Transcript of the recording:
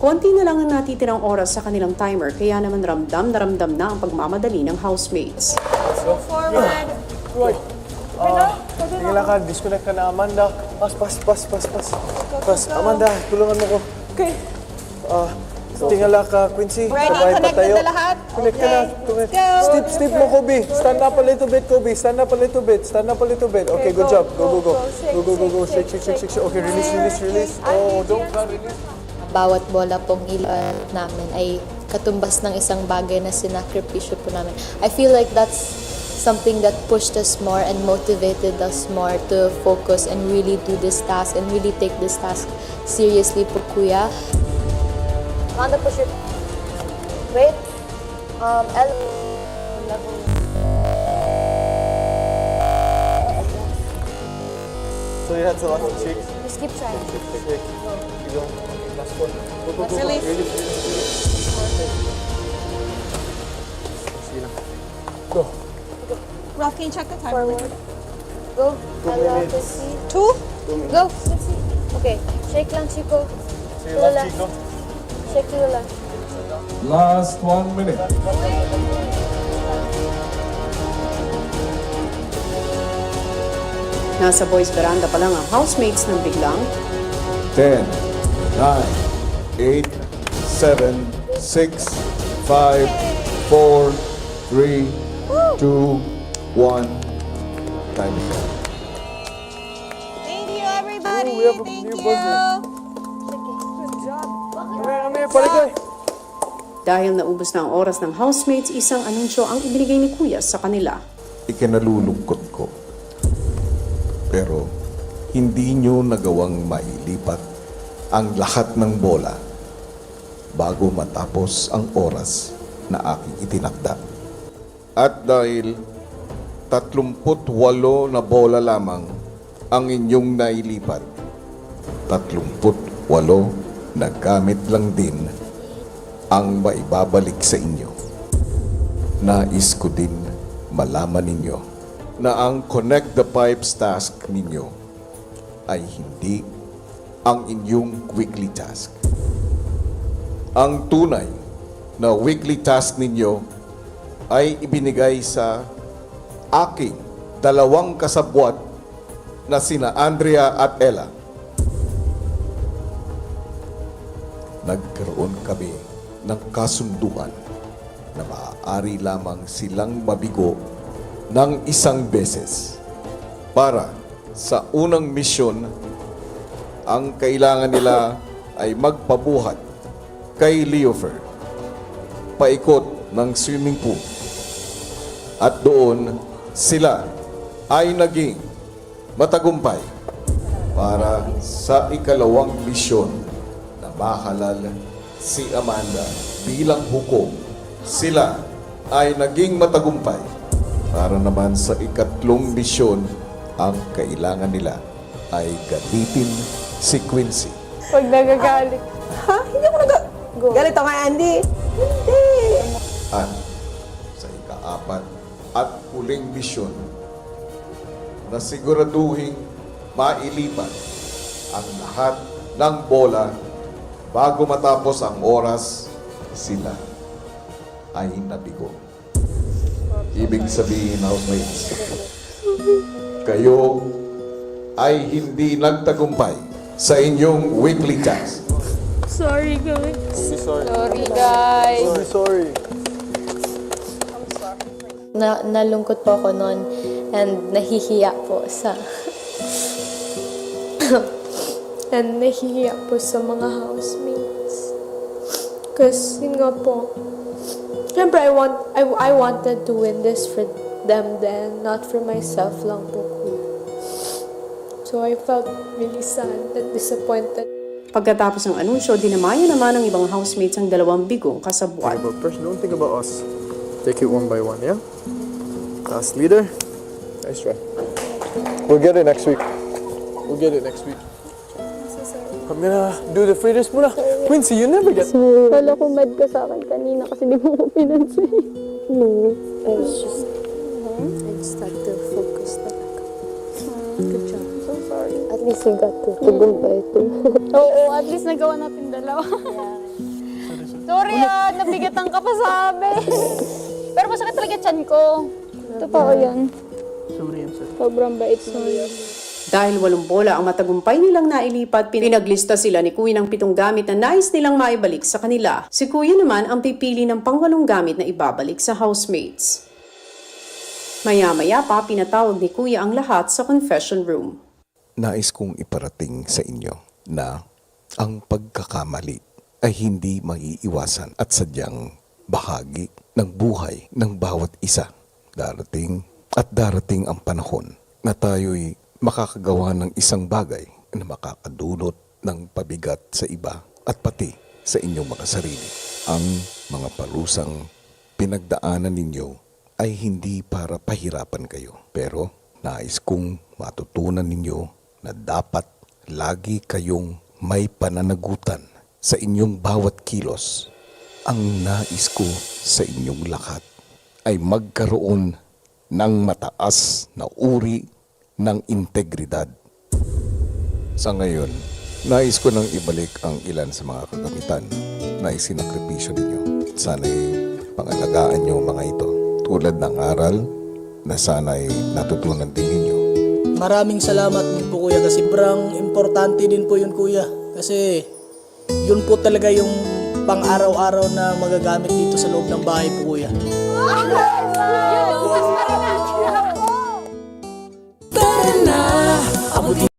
Konti na lang ang natitirang oras sa kanilang timer, kaya naman ramdam na ang pagmamadali ng housemates. Go forward. Roy, tingin lang ka, disconnect ka na, Amanda. Pas. Amanda, tulungan mo ko. Okay. Tingala ka, Quincy. Ready? Sabay pa Connect tayo. na lahat? Connect ka na. Okay. Go. Step mo, Kobe. Stand up a little bit, Kobe. Stand up a little bit. Okay, good job. Go. Shake. Okay, release. Oh, don't release. Bawat bola pong ilan namin ay katumbas ng isang bagay na sinakripisyo po namin. I feel like that's something that pushed us more and motivated us more to focus and really do this task and really take this task seriously po, Kuya. On the push it. Wait. So you had to lock the cheeks. Just keep trying. Okay. You go. Last one. Go. Let's release. Sige lang. Go. Ralph, can you check the time? Forward. Go. 2 minutes. 2? Go. Okay. Shake lang, Chico. Sige lang, Chico. Shake to the left. Last 1 minute. Nasa boys veranda pa lang ang housemates nang biglang 10, 9, 8, 7, 6, 5, 4, 3, 2, 1. Time is up. Thank you, everybody. we have a Thank new you. buzzer. Come here, paligay. dahil naubos na ang oras ng housemates, isang anunsyo ang ibinigay ni Kuya sa kanila. Ikinalulungkot ko. Pero hindi nyo nagawang mailipat ang lahat ng bola bago matapos ang oras na aking itinakda. At dahil 38 na bola lamang ang inyong nailipat, 38 na gamit lang din ang maibabalik sa inyo. Nais ko din malaman ninyo na ang Connect the Pipes task ninyo ay hindi ang inyong weekly task. Ang tunay na weekly task ninyo ay ibinigay sa aking dalawang kasabwat na sina Andrea at Ella. Nagkaroon kami ng kasunduan na maaari lamang silang mabigo ng isang beses. Para sa unang misyon, ang kailangan nila ay magpabuhat kay Leofer paikot ng swimming pool. At doon sila ay naging matagumpay para sa ikalawang misyon na mahalal si Amanda bilang hukom. Sila ay naging matagumpay para naman sa ikatlong misyon, ang kailangan nila ay galitin si Quincy. Pag nagagalit. Ha? Hindi ako Galit ako kay Andy. Hindi. At sa ika-4 at huling misyon na siguraduhin mailipat ang lahat ng bola bago matapos ang oras, sila ay nabigo. Ibig sabihin, housemates, kayo ay hindi nagtagumpay sa inyong weekly task. Sorry, guys. Sorry. Sorry, guys. Sorry. Nalungkot po ako noon and nahihiya po sa sa mga housemates. Kasi yun nga po, syempre I wanted to win this for them then, not for myself lang po. So I felt really sad and disappointed. Pagkatapos ng anunsyo, dinamaya naman ng ibang housemates ang dalawang bigong kasabwat. But first, don't think about us. Take it one by one, yeah? Class leader. Nice try. We'll get it next week. I'm gonna do the free muna. Quincy, you never get... Wala ko mad ka sa akin kanina kasi di mo ko pinansin. No, I just had to focus talaga. Good job. So sorry. At least we got to tagumpay ito. Oo, at least nagawa natin dalawa. Sorry nabigatan ka pa sabi. Pero masakit talaga tiyan ko. Totoo yan. Sobrang bait mo. Dahil 8 bola ang matagumpay nilang nailipat, pinaglista sila ni Kuya ng 7 gamit na nais nilang maibalik sa kanila. Si Kuya naman ang pipili ng pang-8 gamit na ibabalik sa housemates. Maya-maya pa, pinatawag ni Kuya ang lahat sa confession room. Nais kong iparating sa inyo na ang pagkakamali ay hindi maiiwasan at sadyang bahagi ng buhay ng bawat isa. Darating ang panahon na tayo'y makakagawa ng isang bagay na makakadulot ng pabigat sa iba at pati sa inyong mga sarili. Ang mga parusang pinagdaanan ninyo ay hindi para pahirapan kayo. Pero nais kong matutunan ninyo na dapat lagi kayong may pananagutan sa inyong bawat kilos. Ang nais ko sa inyong lahat ay magkaroon ng mataas na uri ng integridad. Sa ngayon, nais ko nang ibalik ang ilan sa mga kagamitan na isinakripisyo ninyo. Sana'y pangalagaan niyo ang mga ito. Tulad ng aral na sana'y natutunan din ninyo. Maraming salamat din po kuya kasi sobrang importante din po yun kuya. Kasi yun po talaga yung pang-araw-araw na magagamit dito sa loob ng bahay po kuya. Tara na!